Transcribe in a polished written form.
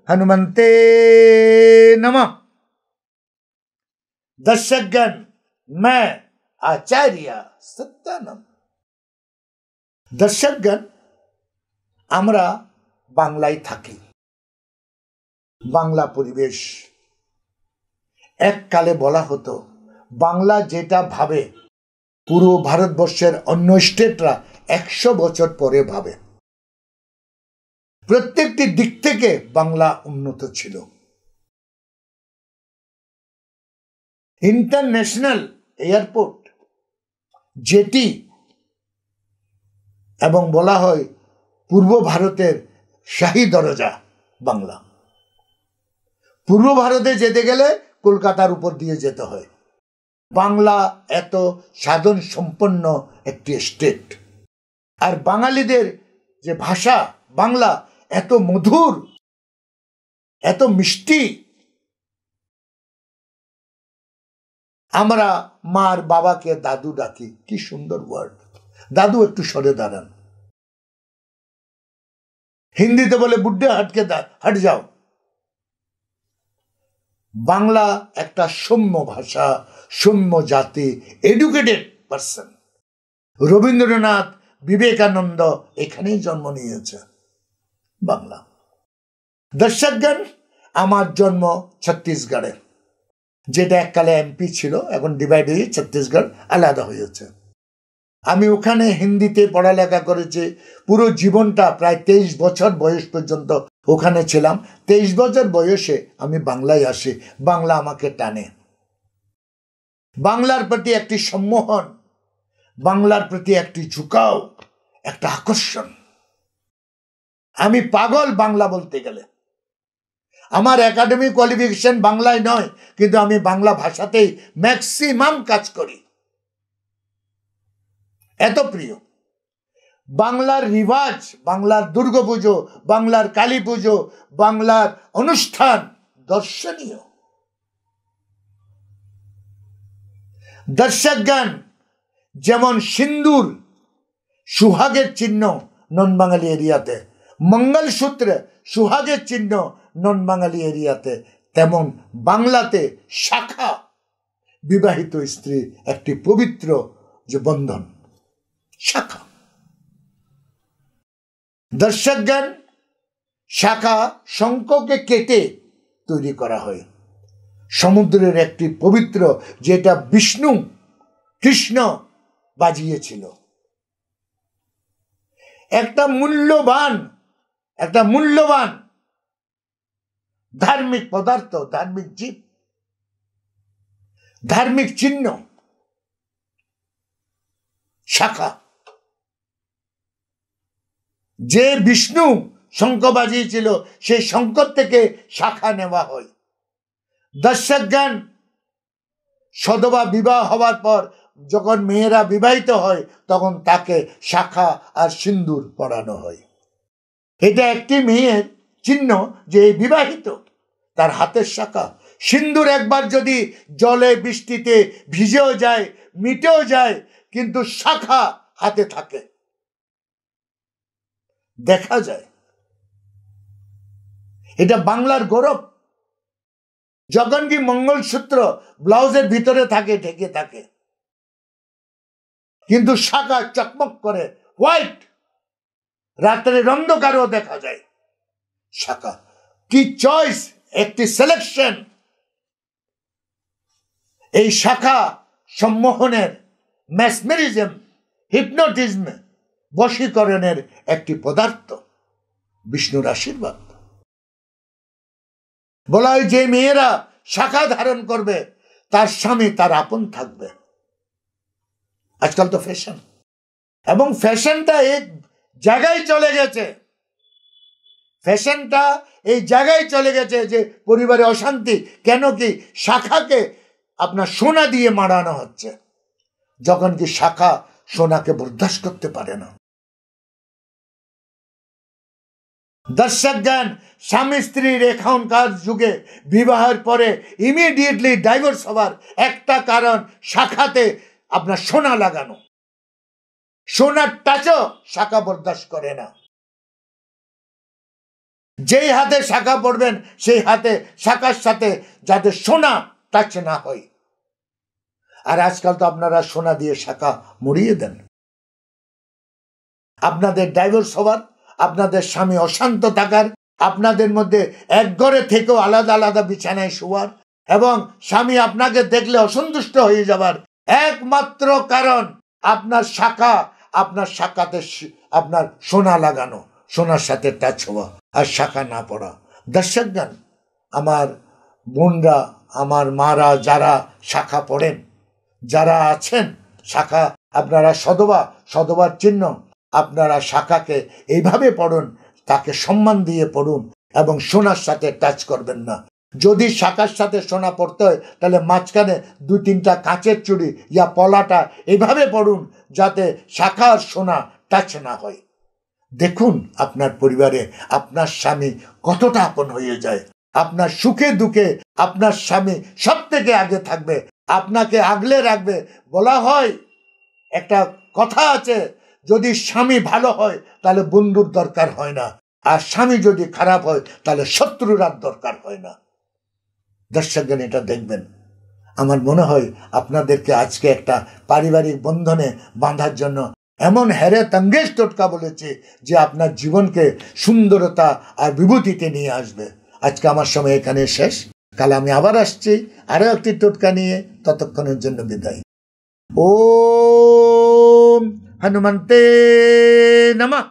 हनुमंते नमः। दर्शकगण, मैं आचार्य सत्यानंद। दर्शकगण, আমরা বাংলায় থাকি। বাংলা পরিবেশ। এককালে বলা হতো বাংলা যেটা ভাবে পুরো ভারতবর্ষের অন্য স্টেটরা 100 বছর পরে ভাবে। প্রত্যেকটি দিক থেকে বাংলা উন্নত ছিল। ইন্টারন্যাশনাল এয়ারপোর্ট, জেটি এবং বলা হয় পূর্ব ভারতের শাহী দরজা বাংলা। পূর্ব ভারতে যেতে গেলে কলকাতার উপর দিয়ে যেতে হয়। বাংলা এত সাধন সম্পন্ন একটি স্টেট। আর বাঙালিদের যে ভাষা বাংলা এত মধুর, এত মিষ্টি। আমরা মার বাবাকে দাদু ডাকি, কি সুন্দর ওয়ার্ড। দাদু একটু সরে দাঁড়ান। হিন্দিতে বলে বুড্ढे হট যাও। বাংলা একটা সৌম্য ভাষা, সৌম্য জাতি, এডুকেটেড পারসন। রবীন্দ্রনাথ, বিবেকানন্দ এখানেই জন্ম নিয়েছে বাংলা। দর্শকগণ, আমার জন্ম ছত্তিশগড়ে, যেটা এককালে এমপি ছিল, এখন ডিভাইড হয়ে ছত্তিশগড় আলাদা হয়েছে। আমি ওখানে হিন্দিতে পড়ালেখা করেছি। পুরো জীবনটা প্রায় 23 বছর বয়স পর্যন্ত ওখানে ছিলাম। 23 বছর বয়সে আমি বাংলায় আসি। বাংলা আমাকে টানে। বাংলার প্রতি একটি সম্মোহন, বাংলার প্রতি একটি ঝুঁকাও, একটা আকর্ষণ। আমি পাগল বাংলা বলতে গেলে। আমার একাডেমিক কোয়ালিফিকেশন বাংলায় নয়, কিন্তু আমি বাংলা ভাষাতেই ম্যাক্সিমাম কাজ করি। এত প্রিয় বাংলার রিবাজ, বাংলার দুর্গাপুজো, বাংলার কালী পুজো, বাংলার অনুষ্ঠান দর্শনীয়। দর্শকগণ, যেমন সিন্দুর সুহাগের চিহ্ন নন বাঙালি এরিয়াতে, মঙ্গলসূত্র সুহাগের চিহ্ন নন বাঙালি এরিয়াতে, তেমন বাংলাতে শাখা বিবাহিত স্ত্রীর একটি পবিত্র যে বন্ধন, শাখা। দর্শকগণ, শাখা শঙ্খকে কেটে তৈরি করা হয়। সমুদ্রের একটি পবিত্র, যেটা বিষ্ণু কৃষ্ণ বাজিয়েছিল। একটা মূল্যবান ধার্মিক পদার্থ, ধার্মিক জীব, ধার্মিক চিহ্ন শাখা। যে বিষ্ণু শঙ্খ বাজিয়েছিল সেই শঙ্খ থেকে শাখা নেওয়া হয়। দর্শকগণ, সধবা বিবাহ হওয়ার পর যখন মেয়েরা বিবাহিত হয় তখন তাকে শাখা আর সিন্দুর পরানো হয়। এটা একটি মেয়ের চিহ্ন যে বিবাহিত, তার হাতের শাখা। সিন্দুর একবার যদি জলে বৃষ্টিতে ভিজেও যায়, মিটেও যায়, কিন্তু শাখা হাতে থাকে, দেখা যায়। এটা বাংলার গৌরব। যখন কি মঙ্গলসূত্র ব্লাউজের ভিতরে থাকে, ঢেকে থাকে, কিন্তু শাখা চকমক করে, হোয়াইট, রাত্রের অন্ধকারও দেখা যায়। শাখা কি চয়েস, একটি সিলেকশন। এই শাখা সম্মোহনের, ম্যাসমেরিজম, হিপনোটিজম, বশীকরণের একটি পদার্থ। বিষ্ণুর আশীর্বাদ। বলা হয় যে মেয়েরা শাখা ধারণ করবে তার স্বামী তার আপন থাকবে। আজকাল তো ফ্যাশন, এবং ফ্যাশনটা এই জায়গায় চলে গেছে, ফ্যাশনটা এই জায়গায় চলে গেছে যে পরিবারে অশান্তি। কেন কি শাখাকে আপনার সোনা দিয়ে মারানো হচ্ছে, যখন কি শাখা সোনাকে বরদাস্ত করতে পারে না। দর্শকগণ, স্বামী স্ত্রীর এখনকার যুগে বিবাহের পরে ইমিডিয়েটলি ডাইভোর্স হওয়ার একটা কারণ শাখাতে আপনার সোনা লাগানো। সোনার টাচও শাখা বরদাস্ত করে না। যেই হাতে শাখা পড়বেন সেই হাতে শাখার সাথে যাতে সোনা টাচ না হয়। আর আজকাল তো আপনারা সোনা দিয়ে শাখা মুড়িয়ে দেন। আপনাদের ডাইভোর্স হওয়ার, আপনাদের স্বামী অশান্ত থাকার, আপনাদের মধ্যে এক ঘরে থেকেও আলাদা আলাদা বিছানায় শোয়ার এবং স্বামী আপনাকে দেখলে অসন্তুষ্ট হয়ে যাবার একমাত্র কারণ আপনার শাখা, আপনার শাখাতে আপনার সোনা লাগানো, সোনার সাথে টাচ হওয়া আর শাখা না পড়া। দর্শকগণ, আমার বোনরা, আমার মারা যারা শাখা পড়েন, যারা আছেন শাখা, আপনারা সধবার চিহ্ন, আপনারা শাখাকে এইভাবে পড়ুন, তাকে সম্মান দিয়ে পড়ুন এবং সোনার সাথে টাচ করবেন না। যদি শাখার সাথে সোনা পড়তে হয় তাহলে মাঝখানে 2-3টা কাঁচের চুড়ি ইয়া পলাটা এইভাবে পড়ুন যাতে শাখা আর সোনা টাচ না হয়। দেখুন আপনার পরিবারে আপনার স্বামী কতটা আপন হয়ে যায়। আপনার সুখে দুঃখে আপনার স্বামী সব থেকে আগে থাকবে, আপনাকে আগলে রাখবে। বলা হয়, একটা কথা আছে, যদি স্বামী ভালো হয় তাহলে বন্ধুর দরকার হয় না, আর স্বামী যদি খারাপ হয় তাহলে শত্রুর আর দরকার হয় না। দর্শকগণ, এটা দেখবেন। আমার মনে হয় আপনাদেরকে আজকে একটা পারিবারিক বন্ধনে বাঁধার জন্য এমন হেরাত আঙ্গেজ টোটকা বলেছে যে আপনার জীবনকে সুন্দরতা আর বিভূতিতে নিয়ে আসবে। আজকে আমার সময় এখানে শেষ। কাল আমি আবার আসছি আরো একটি টোটকা নিয়ে। ততক্ষণের জন্য বিদায়। ওম হনুমন্তে নমঃ।